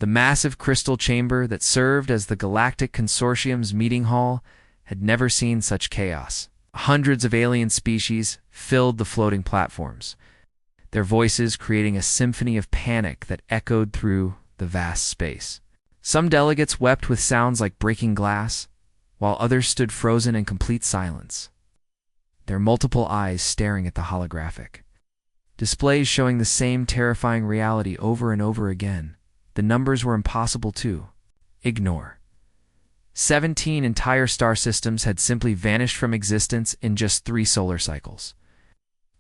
The massive crystal chamber that served as the Galactic Consortium's meeting hall had never seen such chaos. Hundreds of alien species filled the floating platforms, their voices creating a symphony of panic that echoed through the vast space. Some delegates wept with sounds like breaking glass, while others stood frozen in complete silence, their multiple eyes staring at the holographic displays showing the same terrifying reality over and over again. The numbers were impossible to ignore. 17 entire star systems had simply vanished from existence in just 3 solar cycles.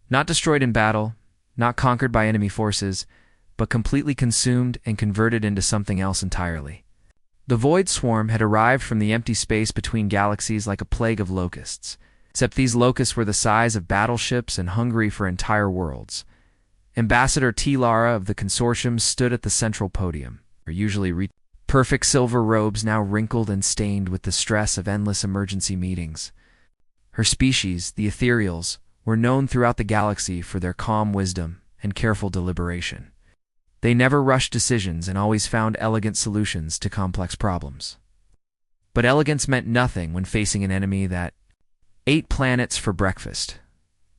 Not destroyed in battle, not conquered by enemy forces, but completely consumed and converted into something else entirely. The Void Swarm had arrived from the empty space between galaxies like a plague of locusts, except these locusts were the size of battleships and hungry for entire worlds. Ambassador T. Lara of the consortium stood at the central podium, her usually perfect silver robes now wrinkled and stained with the stress of endless emergency meetings. Her species, the Ethereals, were known throughout the galaxy for their calm wisdom and careful deliberation. They never rushed decisions and always found elegant solutions to complex problems. But elegance meant nothing when facing an enemy that ate planets for breakfast.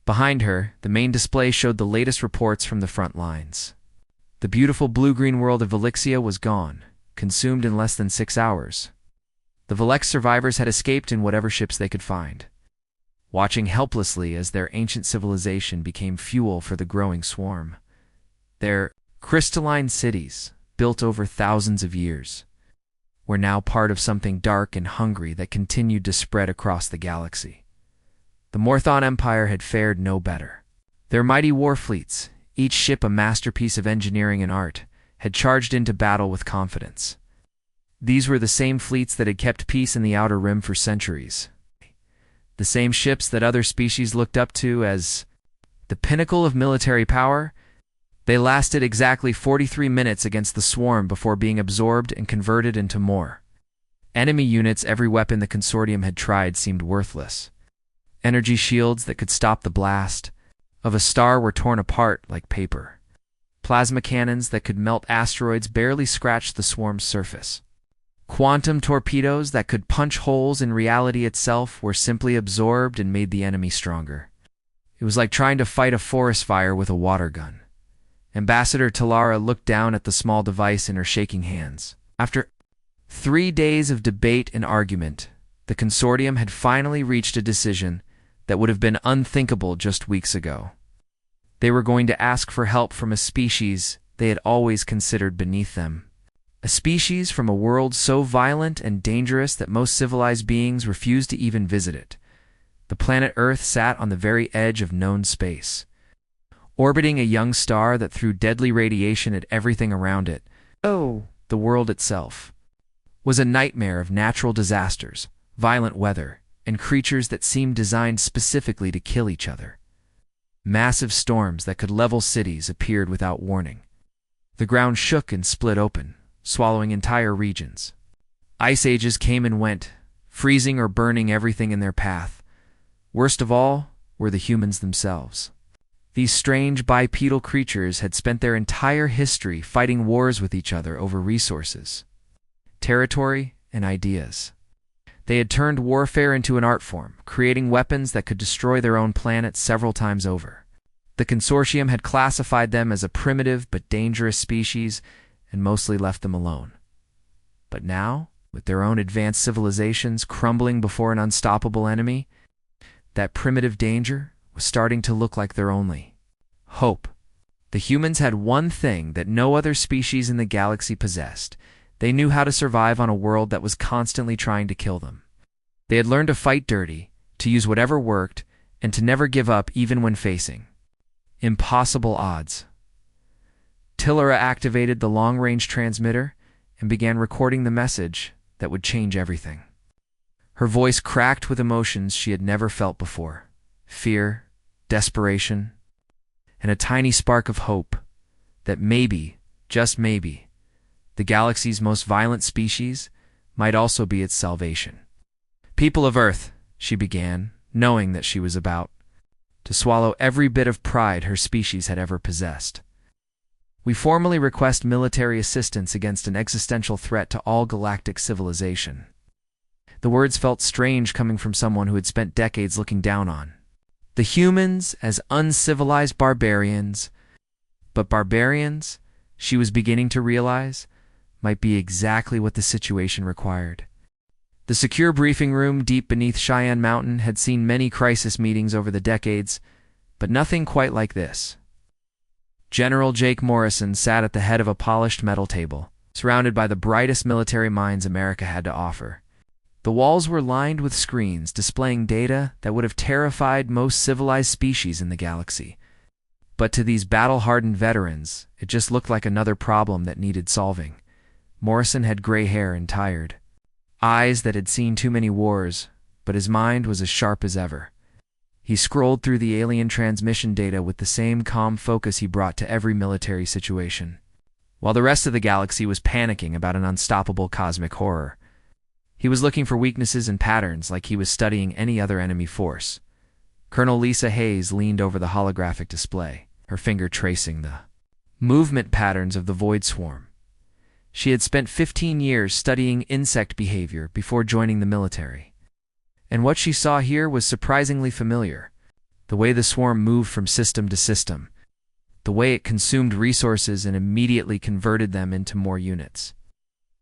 Behind her, the main display showed the latest reports from the front lines. The beautiful blue-green world of Velixia was gone, consumed in less than 6 hours. The Velex survivors had escaped in whatever ships they could find, watching helplessly as their ancient civilization became fuel for the growing swarm. Their crystalline cities, built over thousands of years, were now part of something dark and hungry that continued to spread across the galaxy. The Morthon Empire had fared no better. Their mighty war fleets, each ship a masterpiece of engineering and art, had charged into battle with confidence. These were the same fleets that had kept peace in the Outer Rim for centuries. The same ships that other species looked up to as the pinnacle of military power. They lasted exactly 43 minutes against the swarm before being absorbed and converted into more enemy units. Every weapon the consortium had tried seemed worthless. Energy shields that could stop the blast of a star were torn apart like paper. Plasma cannons that could melt asteroids barely scratched the swarm's surface. Quantum torpedoes that could punch holes in reality itself were simply absorbed and made the enemy stronger. It was like trying to fight a forest fire with a water gun. Ambassador Talara looked down at the small device in her shaking hands. After 3 days of debate and argument, the consortium had finally reached a decision that would have been unthinkable just weeks ago. They were going to ask for help from a species they had always considered beneath them. A species from a world so violent and dangerous that most civilized beings refused to even visit it. The planet Earth sat on the very edge of known space, orbiting a young star that threw deadly radiation at everything around it. Oh, the world itself was a nightmare of natural disasters, violent weather, and creatures that seemed designed specifically to kill each other. Massive storms that could level cities appeared without warning. The ground shook and split open, swallowing entire regions. Ice ages came and went, freezing or burning everything in their path. Worst of all were the humans themselves. These strange bipedal creatures had spent their entire history fighting wars with each other over resources, territory, and ideas. They had turned warfare into an art form, creating weapons that could destroy their own planet several times over. The consortium had classified them as a primitive but dangerous species and mostly left them alone. But now, with their own advanced civilizations crumbling before an unstoppable enemy, that primitive danger was starting to look like their only hope. The humans had one thing that no other species in the galaxy possessed. They knew how to survive on a world that was constantly trying to kill them. They had learned to fight dirty, to use whatever worked, and to never give up even when facing impossible odds. Tillara activated the long-range transmitter and began recording the message that would change everything. Her voice cracked with emotions she had never felt before: fear, desperation, and a tiny spark of hope that maybe, just maybe, the galaxy's most violent species might also be its salvation. "People of Earth," she began, knowing that she was about to swallow every bit of pride her species had ever possessed. We formally request military assistance against an existential threat to all galactic civilization. The words felt strange coming from someone who had spent decades looking down on the humans as uncivilized barbarians. But barbarians, she was beginning to realize, might be exactly what the situation required. The secure briefing room deep beneath Cheyenne Mountain had seen many crisis meetings over the decades, but nothing quite like this. General Jake Morrison sat at the head of a polished metal table, surrounded by the brightest military minds America had to offer. The walls were lined with screens displaying data that would have terrified most civilized species in the galaxy. But to these battle-hardened veterans, it just looked like another problem that needed solving. Morrison had gray hair and tired eyes that had seen too many wars, but his mind was as sharp as ever. He scrolled through the alien transmission data with the same calm focus he brought to every military situation. While the rest of the galaxy was panicking about an unstoppable cosmic horror, he was looking for weaknesses and patterns like he was studying any other enemy force. Colonel Lisa Hayes leaned over the holographic display, her finger tracing the movement patterns of the Void Swarm. She had spent 15 years studying insect behavior before joining the military. And what she saw here was surprisingly familiar. The way the swarm moved from system to system. The way it consumed resources and immediately converted them into more units.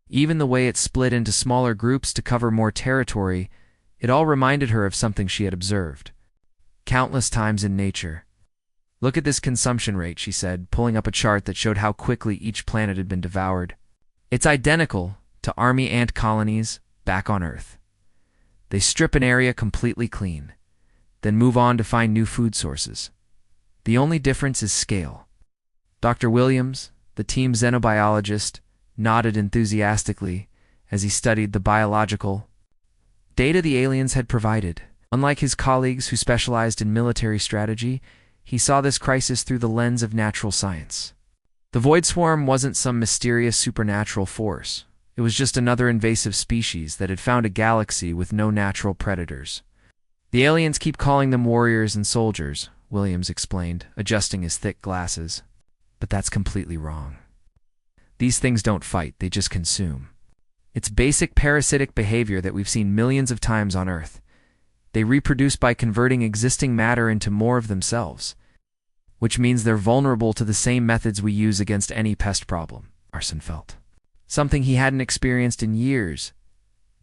Even the way it split into smaller groups to cover more territory, it all reminded her of something she had observed countless times in nature. "Look at this consumption rate," she said, pulling up a chart that showed how quickly each planet had been devoured. "It's identical to army ant colonies back on Earth. They strip an area completely clean, then move on to find new food sources. The only difference is scale." Dr. Williams, the team xenobiologist, nodded enthusiastically as he studied the biological data the aliens had provided. Unlike his colleagues who specialized in military strategy, he saw this crisis through the lens of natural science. The Void Swarm wasn't some mysterious supernatural force. It was just another invasive species that had found a galaxy with no natural predators. "The aliens keep calling them warriors and soldiers," Williams explained, adjusting his thick glasses. "But that's completely wrong. These things don't fight, they just consume. It's basic parasitic behavior that we've seen millions of times on Earth. They reproduce by converting existing matter into more of themselves, which means they're vulnerable to the same methods we use against any pest problem." Arson felt something he hadn't experienced in years: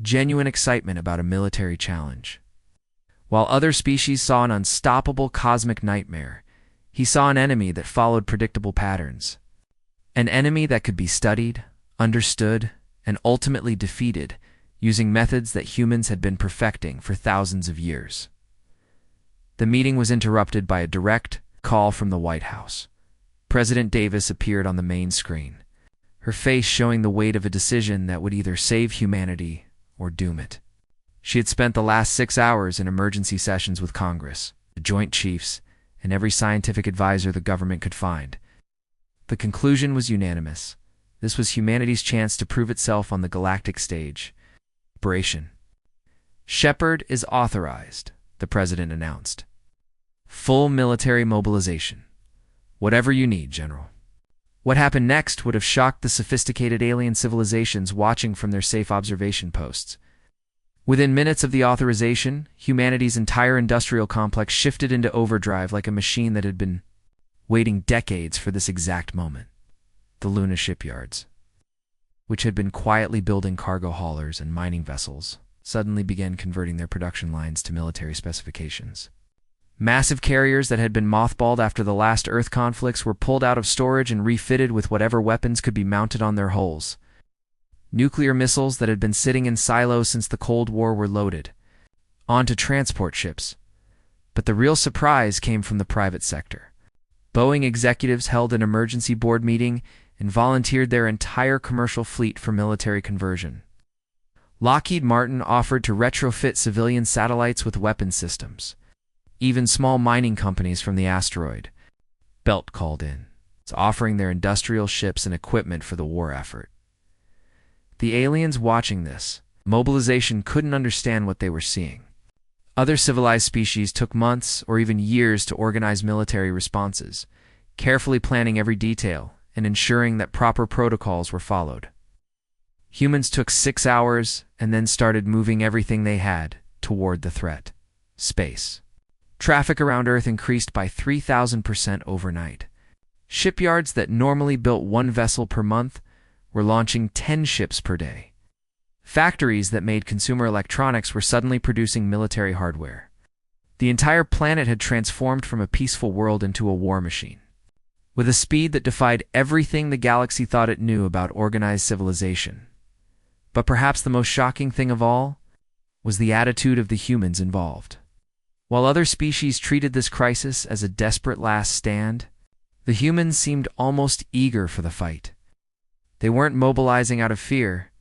genuine excitement about a military challenge. While other species saw an unstoppable cosmic nightmare, he saw an enemy that followed predictable patterns. An enemy that could be studied, understood, and ultimately defeated using methods that humans had been perfecting for thousands of years. The meeting was interrupted by a direct call from the White House. President Davis appeared on the main screen, her face showing the weight of a decision that would either save humanity or doom it. She had spent the last 6 hours in emergency sessions with Congress, the Joint Chiefs, and every scientific advisor the government could find. The conclusion was unanimous. This was humanity's chance to prove itself on the galactic stage. Operation Shepard is authorized, the president announced. "Full military mobilization. Whatever you need, General." What happened next would have shocked the sophisticated alien civilizations watching from their safe observation posts. Within minutes of the authorization, humanity's entire industrial complex shifted into overdrive like a machine that had been waiting decades for this exact moment. The Luna shipyards, which had been quietly building cargo haulers and mining vessels, suddenly began converting their production lines to military specifications. Massive carriers that had been mothballed after the last Earth conflicts were pulled out of storage and refitted with whatever weapons could be mounted on their hulls. Nuclear missiles that had been sitting in silos since the Cold War were loaded onto transport ships. But the real surprise came from the private sector. Boeing executives held an emergency board meeting and volunteered their entire commercial fleet for military conversion. Lockheed Martin offered to retrofit civilian satellites with weapon systems. Even small mining companies from the asteroid belt called in, offering their industrial ships and equipment for the war effort. The aliens watching this mobilization couldn't understand what they were seeing. Other civilized species took months or even years to organize military responses, carefully planning every detail and ensuring that proper protocols were followed. Humans took 6 hours and then started moving everything they had toward the threat: space. Traffic around Earth increased by 3,000% overnight. Shipyards that normally built 1 vessel per month were launching 10 ships per day. Factories that made consumer electronics were suddenly producing military hardware. The entire planet had transformed from a peaceful world into a war machine. With a speed that defied everything the galaxy thought it knew about organized civilization. But perhaps the most shocking thing of all was the attitude of the humans involved. While other species treated this crisis as a desperate last stand, the humans seemed almost eager for the fight. They weren't mobilizing out of fear.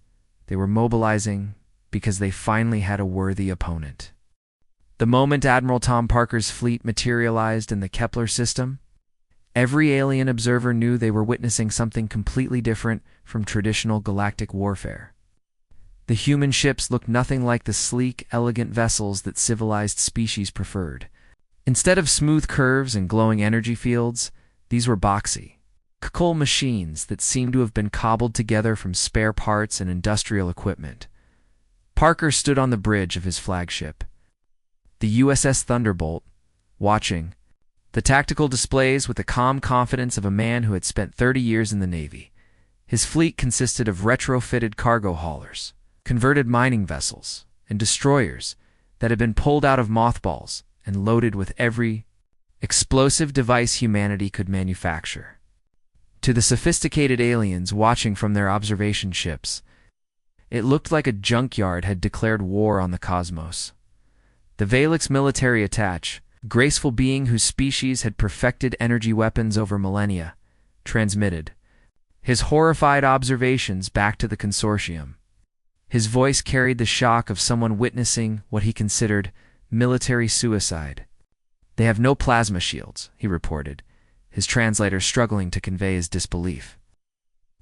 They were mobilizing because they finally had a worthy opponent. The moment Admiral Tom Parker's fleet materialized in the Kepler system, every alien observer knew they were witnessing something completely different from traditional galactic warfare. The human ships looked nothing like the sleek, elegant vessels that civilized species preferred. Instead of smooth curves and glowing energy fields, these were boxy, cool machines that seemed to have been cobbled together from spare parts and industrial equipment. Parker stood on the bridge of his flagship, the USS Thunderbolt, watching the tactical displays with the calm confidence of a man who had spent 30 years in the Navy. His fleet consisted of retrofitted cargo haulers, converted mining vessels, and destroyers that had been pulled out of mothballs and loaded with every explosive device humanity could manufacture. To the sophisticated aliens watching from their observation ships, it looked like a junkyard had declared war on the cosmos. The Valix military attache, graceful being whose species had perfected energy weapons over millennia, transmitted his horrified observations back to the consortium. His voice carried the shock of someone witnessing what he considered military suicide. "They have no plasma shields," he reported, his translator struggling to convey his disbelief.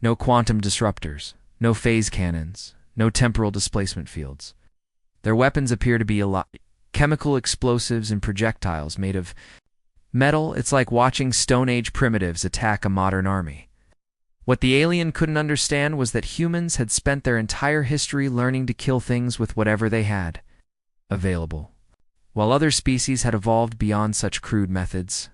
"No quantum disruptors, no phase cannons, no temporal displacement fields. Their weapons appear to be chemical explosives and projectiles made of metal. It's like watching Stone Age primitives attack a modern army." What the alien couldn't understand was that humans had spent their entire history learning to kill things with whatever they had available, while other species had evolved beyond such crude methods.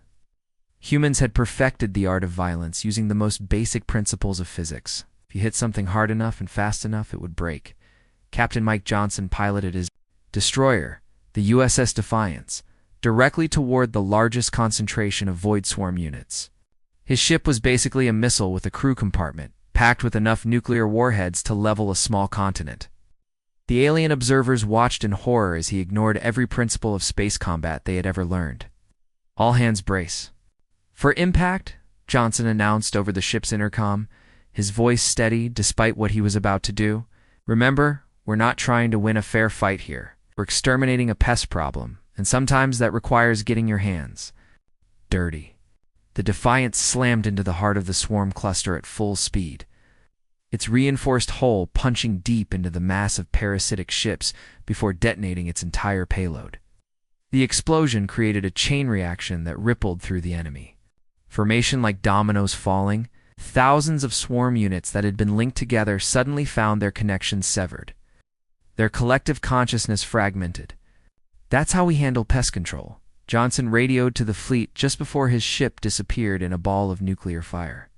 Humans had perfected the art of violence using the most basic principles of physics. If you hit something hard enough and fast enough, it would break. Captain Mike Johnson piloted his destroyer, the USS Defiance, directly toward the largest concentration of Void Swarm units. His ship was basically a missile with a crew compartment, packed with enough nuclear warheads to level a small continent. The alien observers watched in horror as he ignored every principle of space combat they had ever learned. "All hands brace for impact," Johnson announced over the ship's intercom, his voice steady despite what he was about to do. "Remember, we're not trying to win a fair fight here. We're exterminating a pest problem, and sometimes that requires getting your hands dirty." The Defiance slammed into the heart of the swarm cluster at full speed, its reinforced hull punching deep into the mass of parasitic ships before detonating its entire payload. The explosion created a chain reaction that rippled through the enemy. Formation like dominoes falling, thousands of swarm units that had been linked together suddenly found their connections severed, their collective consciousness fragmented. "That's how we handle pest control," Johnson radioed to the fleet just before his ship disappeared in a ball of nuclear fire.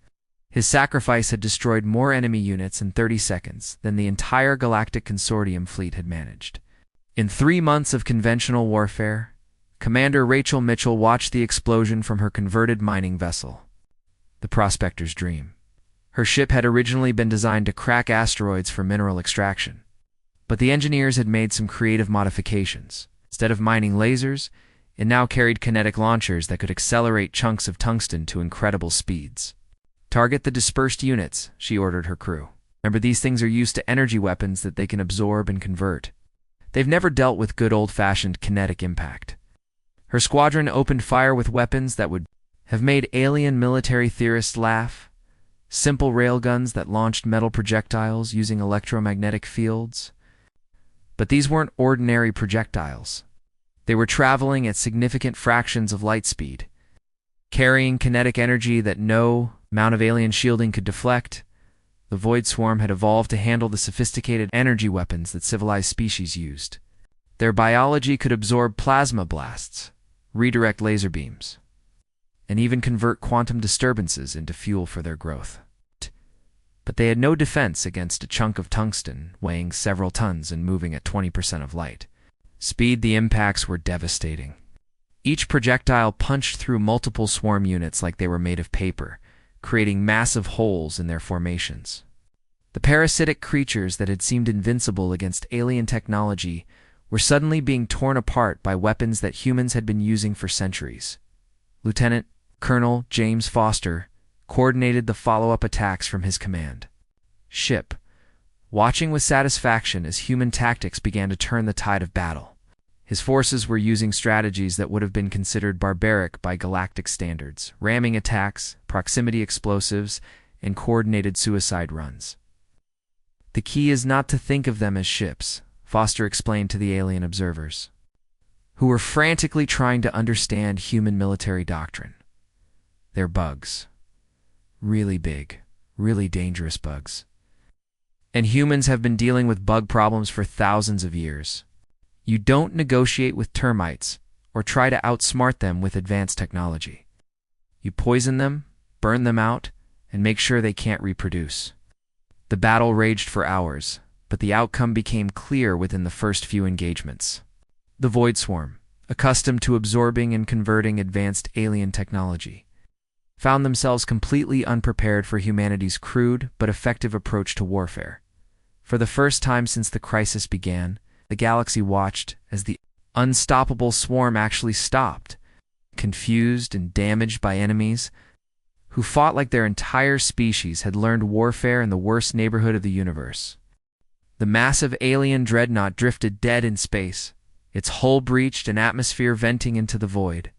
His sacrifice had destroyed more enemy units in 30 seconds than the entire Galactic Consortium fleet had managed. In 3 months of conventional warfare, Commander Rachel Mitchell watched the explosion from her converted mining vessel, the Prospector's Dream. Her ship had originally been designed to crack asteroids for mineral extraction, but the engineers had made some creative modifications. Instead of mining lasers, it now carried kinetic launchers that could accelerate chunks of tungsten to incredible speeds. "Target the dispersed units," she ordered her crew. "Remember, these things are used to energy weapons that they can absorb and convert. They've never dealt with good old-fashioned kinetic impact." Her squadron opened fire with weapons that would have made alien military theorists laugh. Simple railguns that launched metal projectiles using electromagnetic fields. But these weren't ordinary projectiles. They were traveling at significant fractions of light speed, carrying kinetic energy that no Amount of alien shielding could deflect. The Void Swarm had evolved to handle the sophisticated energy weapons that civilized species used. Their biology could absorb plasma blasts, redirect laser beams, and even convert quantum disturbances into fuel for their growth. But they had no defense against a chunk of tungsten weighing several tons and moving at 20% of light. Speed, the impacts were devastating. Each projectile punched through multiple swarm units like they were made of paper, creating massive holes in their formations. The parasitic creatures that had seemed invincible against alien technology were suddenly being torn apart by weapons that humans had been using for centuries. Lieutenant Colonel James Foster coordinated the follow-up attacks from his command ship, watching with satisfaction as human tactics began to turn the tide of battle. His forces were using strategies that would have been considered barbaric by galactic standards: ramming attacks, proximity explosives, and coordinated suicide runs. "The key is not to think of them as ships," Foster explained to the alien observers, who were frantically trying to understand human military doctrine. "They're bugs. Really big, really dangerous bugs. And humans have been dealing with bug problems for thousands of years. You don't negotiate with termites or try to outsmart them with advanced technology. You poison them, burn them out, and make sure they can't reproduce." The battle raged for hours, but the outcome became clear within the first few engagements. The Void Swarm, accustomed to absorbing and converting advanced alien technology, found themselves completely unprepared for humanity's crude but effective approach to warfare. For the first time since the crisis began, the galaxy watched as the unstoppable swarm actually stopped, confused and damaged by enemies who fought like their entire species had learned warfare in the worst neighborhood of the universe. The massive alien dreadnought drifted dead in space, its hull breached and atmosphere venting into the void.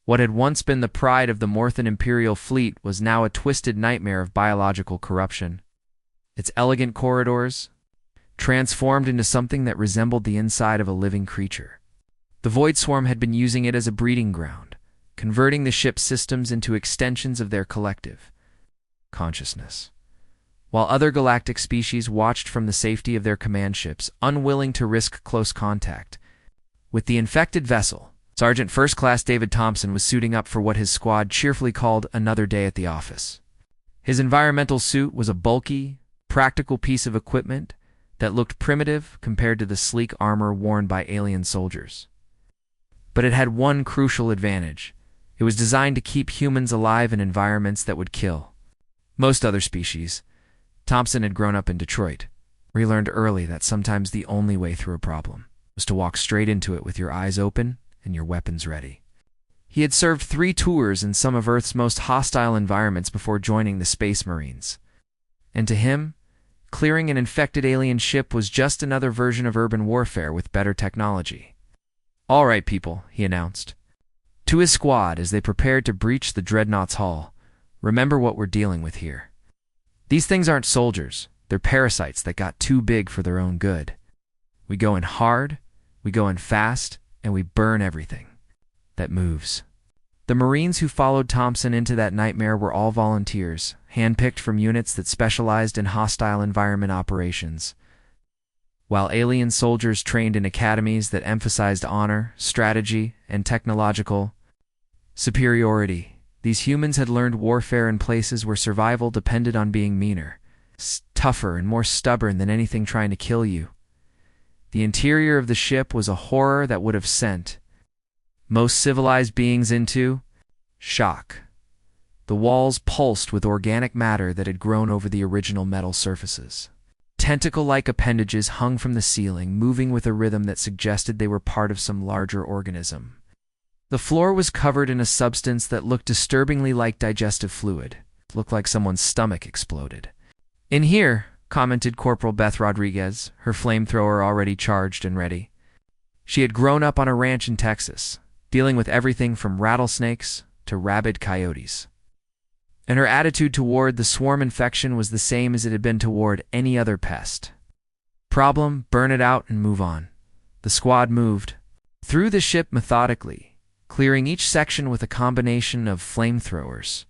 What had once been the pride of the Morthan Imperial fleet was now a twisted nightmare of biological corruption. Its elegant corridors transformed into something that resembled the inside of a living creature. The Void Swarm had been using it as a breeding ground, converting the ship's systems into extensions of their collective consciousness. While other galactic species watched from the safety of their command ships, unwilling to risk close contact with the infected vessel, Sergeant First Class David Thompson was suiting up for what his squad cheerfully called another day at the office. His environmental suit was a bulky, practical piece of equipment that looked primitive compared to the sleek armor worn by alien soldiers. But it had one crucial advantage. It was designed to keep humans alive in environments that would kill most other species. Thompson had grown up in Detroit, where he learned early that sometimes the only way through a problem was to walk straight into it with your eyes open and your weapons ready. He had served 3 tours in some of Earth's most hostile environments before joining the Space Marines. And to him, clearing an infected alien ship was just another version of urban warfare with better technology. "All right, people," he announced to his squad as they prepared to breach the dreadnought's hull, "remember what we're dealing with here. These things aren't soldiers. They're parasites that got too big for their own good. We go in hard, we go in fast, and we burn everything that moves." The Marines who followed Thompson into that nightmare were all volunteers, handpicked from units that specialized in hostile environment operations. While alien soldiers trained in academies that emphasized honor, strategy, and technological superiority, these humans had learned warfare in places where survival depended on being meaner, tougher, and more stubborn than anything trying to kill you. The interior of the ship was a horror that would have sent most civilized beings into shock. The walls pulsed with organic matter that had grown over the original metal surfaces. Tentacle-like appendages hung from the ceiling, moving with a rhythm that suggested they were part of some larger organism. The floor was covered in a substance that looked disturbingly like digestive fluid. It looked like someone's stomach exploded. "In here," commented Corporal Beth Rodriguez, her flamethrower already charged and ready. She had grown up on a ranch in Texas, dealing with everything from rattlesnakes to rabid coyotes. And her attitude toward the swarm infection was the same as it had been toward any other pest. Problem, burn it out and move on. The squad moved through the ship methodically, clearing each section with a combination of flamethrowers,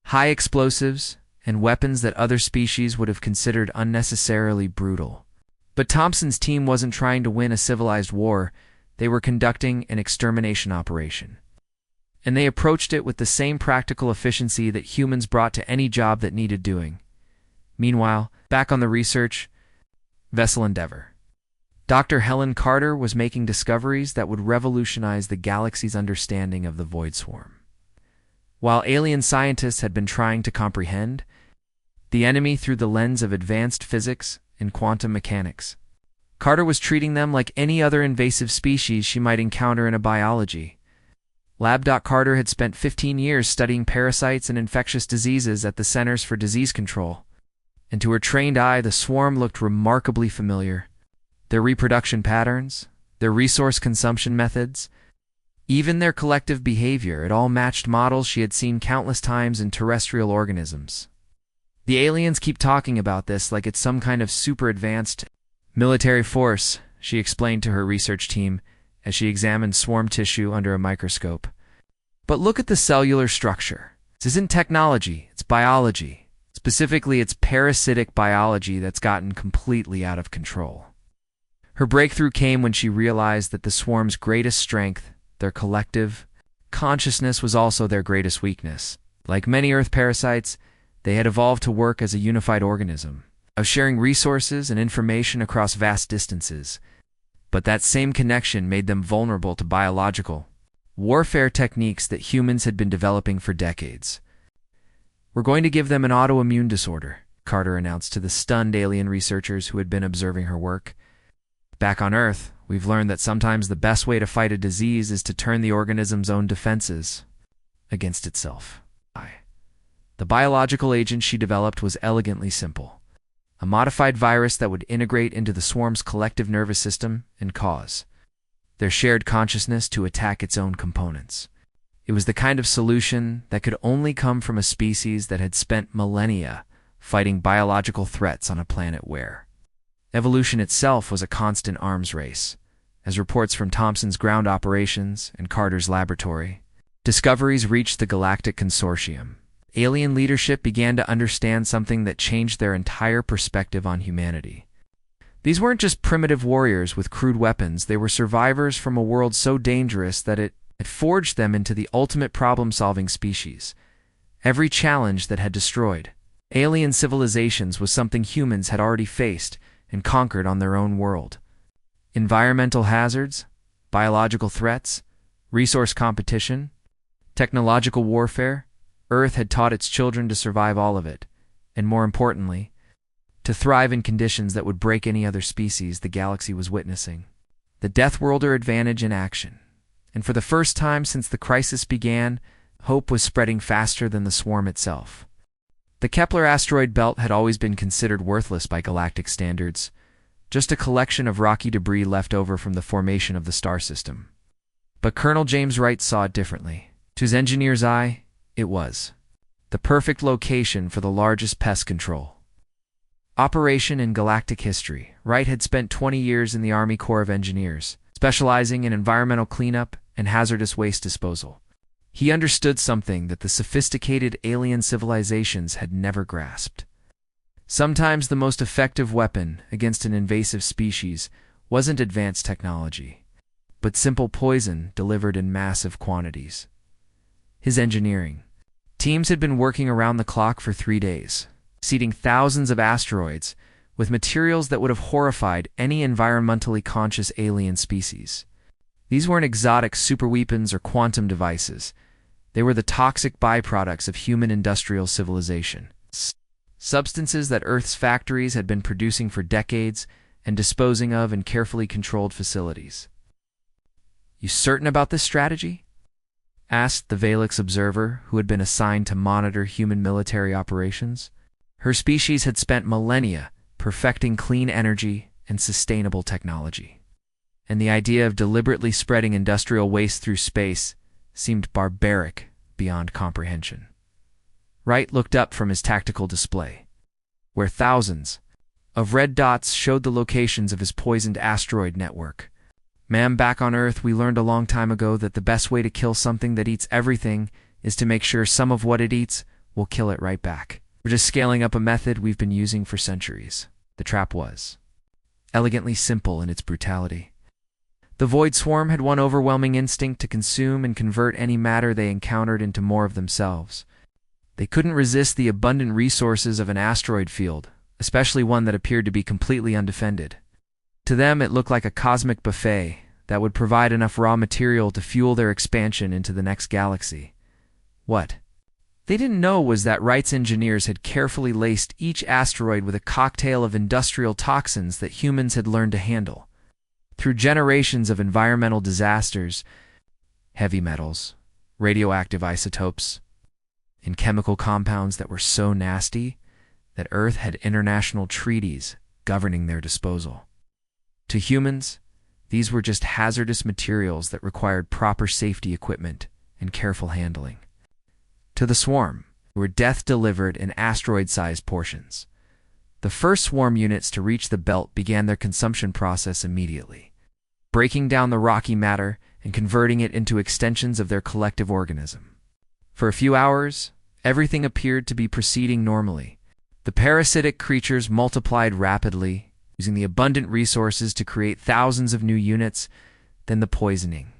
high explosives, and weapons that other species would have considered unnecessarily brutal. But Thompson's team wasn't trying to win a civilized war, they were conducting an extermination operation. And they approached it with the same practical efficiency that humans brought to any job that needed doing. Meanwhile, back on the research vessel Endeavour, Dr. Helen Carter was making discoveries that would revolutionize the galaxy's understanding of the Void Swarm. While alien scientists had been trying to comprehend the enemy through the lens of advanced physics and quantum mechanics, Carter was treating them like any other invasive species she might encounter in a biology. Lab. Carter had spent 15 years studying parasites and infectious diseases at the Centers for Disease Control, and to her trained eye, the swarm looked remarkably familiar. Their reproduction patterns, their resource consumption methods, even their collective behavior, it all matched models she had seen countless times in terrestrial organisms. The aliens keep talking about this like it's some kind of super advanced military force, she explained to her research team as she examined swarm tissue under a microscope. But look at the cellular structure. This isn't technology, it's biology. Specifically, it's parasitic biology that's gotten completely out of control. Her breakthrough came when she realized that the swarm's greatest strength, their collective consciousness, was also their greatest weakness. Like many Earth parasites, they had evolved to work as a unified organism, of sharing resources and information across vast distances. But that same connection made them vulnerable to biological warfare techniques that humans had been developing for decades. "We're going to give them an autoimmune disorder," Carter announced to the stunned alien researchers who had been observing her work. "Back on Earth, we've learned that sometimes the best way to fight a disease is to turn the organism's own defenses against itself." The biological agent she developed was elegantly simple: a modified virus that would integrate into the swarm's collective nervous system and cause their shared consciousness to attack its own components. It was the kind of solution that could only come from a species that had spent millennia fighting biological threats on a planet where evolution itself was a constant arms race. As reports from Thompson's ground operations and Carter's laboratory discoveries reached the Galactic Consortium, alien leadership began to understand something that changed their entire perspective on humanity. These weren't just primitive warriors with crude weapons, they were survivors from a world so dangerous that it forged them into the ultimate problem-solving species. Every challenge that had destroyed alien civilizations was something humans had already faced and conquered on their own world. Environmental hazards, biological threats, resource competition, technological warfare, Earth had taught its children to survive all of it, and more importantly, to thrive in conditions that would break any other species the galaxy was witnessing. The Deathworlder advantage in action. And for the first time since the crisis began, hope was spreading faster than the swarm itself. The Kepler asteroid belt had always been considered worthless by galactic standards, just a collection of rocky debris left over from the formation of the star system. But Colonel James Wright saw it differently. To his engineer's eye, it was the perfect location for the largest pest control operation in galactic history. Wright had spent 20 years in the Army Corps of Engineers, specializing in environmental cleanup and hazardous waste disposal. He understood something that the sophisticated alien civilizations had never grasped. Sometimes the most effective weapon against an invasive species wasn't advanced technology, but simple poison delivered in massive quantities. His engineering teams had been working around the clock for 3 days, seeding thousands of asteroids with materials that would have horrified any environmentally conscious alien species. These weren't exotic superweapons or quantum devices. They were the toxic byproducts of human industrial civilization. Substances that Earth's factories had been producing for decades and disposing of in carefully controlled facilities. "You certain about this strategy?" asked the Valix observer who had been assigned to monitor human military operations. Her species had spent millennia perfecting clean energy and sustainable technology, and the idea of deliberately spreading industrial waste through space seemed barbaric beyond comprehension. Wright looked up from his tactical display, where thousands of red dots showed the locations of his poisoned asteroid network. "Ma'am, back on Earth, we learned a long time ago that the best way to kill something that eats everything is to make sure some of what it eats we'll kill it right back. We're just scaling up a method we've been using for centuries. The trap was elegantly simple in its brutality. The Void Swarm had one overwhelming instinct to consume and convert any matter they encountered into more of themselves. They couldn't resist the abundant resources of an asteroid field, especially one that appeared to be completely undefended. To them, it looked like a cosmic buffet that would provide enough raw material to fuel their expansion into the next galaxy. What they didn't know was that Wright's engineers had carefully laced each asteroid with a cocktail of industrial toxins that humans had learned to handle. Through generations of environmental disasters, heavy metals, radioactive isotopes, and chemical compounds that were so nasty that Earth had international treaties governing their disposal. To humans, these were just hazardous materials that required proper safety equipment and careful handling. To the swarm, were death delivered in asteroid-sized portions. The first swarm units to reach the belt began their consumption process immediately, breaking down the rocky matter and converting it into extensions of their collective organism. For a few hours, everything appeared to be proceeding normally. The parasitic creatures multiplied rapidly, using the abundant resources to create thousands of new units. Then the poisoning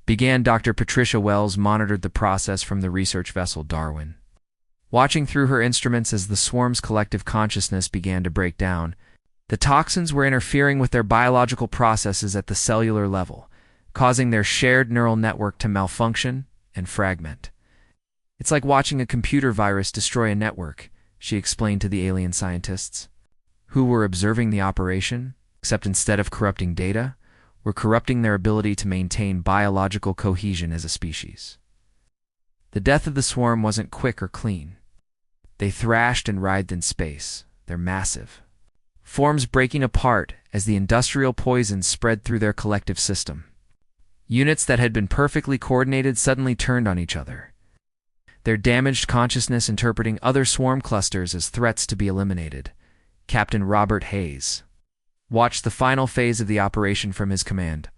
began. Dr. Patricia Wells monitored the process from the research vessel Darwin, watching through her instruments as the swarm's collective consciousness began to break down. The toxins were interfering with their biological processes at the cellular level, causing their shared neural network to malfunction and fragment. It's like watching a computer virus destroy a network, she explained to the alien scientists, who were observing the operation, except instead of corrupting data, were corrupting their ability to maintain biological cohesion as a species. The death of the swarm wasn't quick or clean. They thrashed and writhed in space. They're massive, forms breaking apart as the industrial poisons spread through their collective system. Units that had been perfectly coordinated suddenly turned on each other, their damaged consciousness interpreting other swarm clusters as threats to be eliminated. Captain Robert Hayes watched the final phase of the operation from his command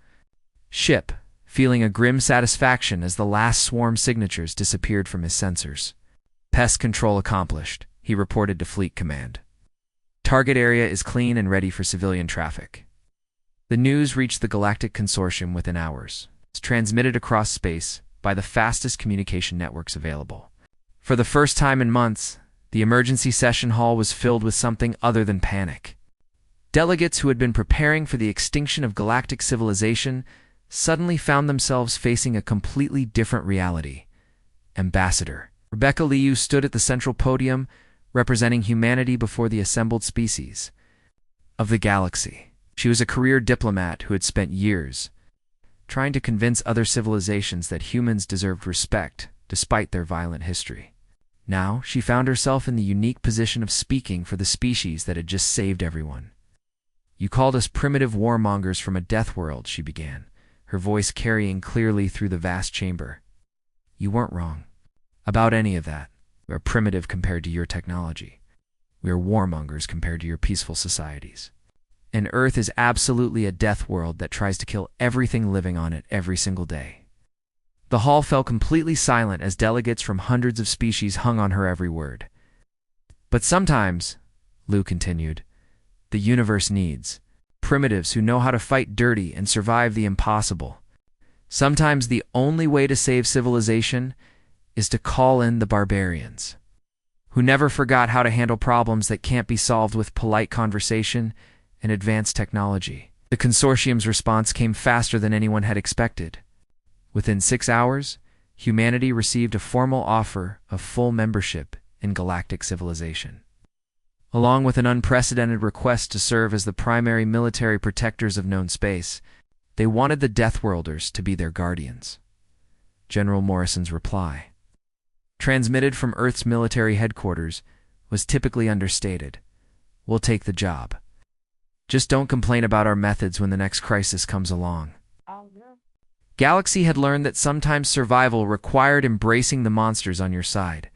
ship, feeling a grim satisfaction as the last swarm signatures disappeared from his sensors. Pest control accomplished, he reported to Fleet Command. Target area is clean and ready for civilian traffic. The news reached the Galactic Consortium within hours. It's transmitted across space by the fastest communication networks available. For the first time in months, the emergency session hall was filled with something other than panic. Delegates who had been preparing for the extinction of galactic civilization suddenly found themselves facing a completely different reality. Ambassador Rebecca Liu stood at the central podium, representing humanity before the assembled species of the galaxy. She was a career diplomat who had spent years trying to convince other civilizations that humans deserved respect despite their violent history. Now, she found herself in the unique position of speaking for the species that had just saved everyone. "You called us primitive warmongers from a death world," she began, her voice carrying clearly through the vast chamber. "You weren't wrong about any of that. We are primitive compared to your technology. We are warmongers compared to your peaceful societies. And Earth is absolutely a death world that tries to kill everything living on it every single day." The hall fell completely silent as delegates from hundreds of species hung on her every word. "But sometimes," Liu continued, "the universe needs primitives who know how to fight dirty and survive the impossible. Sometimes the only way to save civilization is to call in the barbarians, who never forgot how to handle problems that can't be solved with polite conversation and advanced technology." The consortium's response came faster than anyone had expected. Within 6 hours, humanity received a formal offer of full membership in galactic civilization, along with an unprecedented request to serve as the primary military protectors of known space. They wanted the Deathworlders to be their guardians. General Morrison's reply, transmitted from Earth's military headquarters, was typically understated. "We'll take the job. Just don't complain about our methods when the next crisis comes along." Galaxy had learned that sometimes survival required embracing the monsters on your side.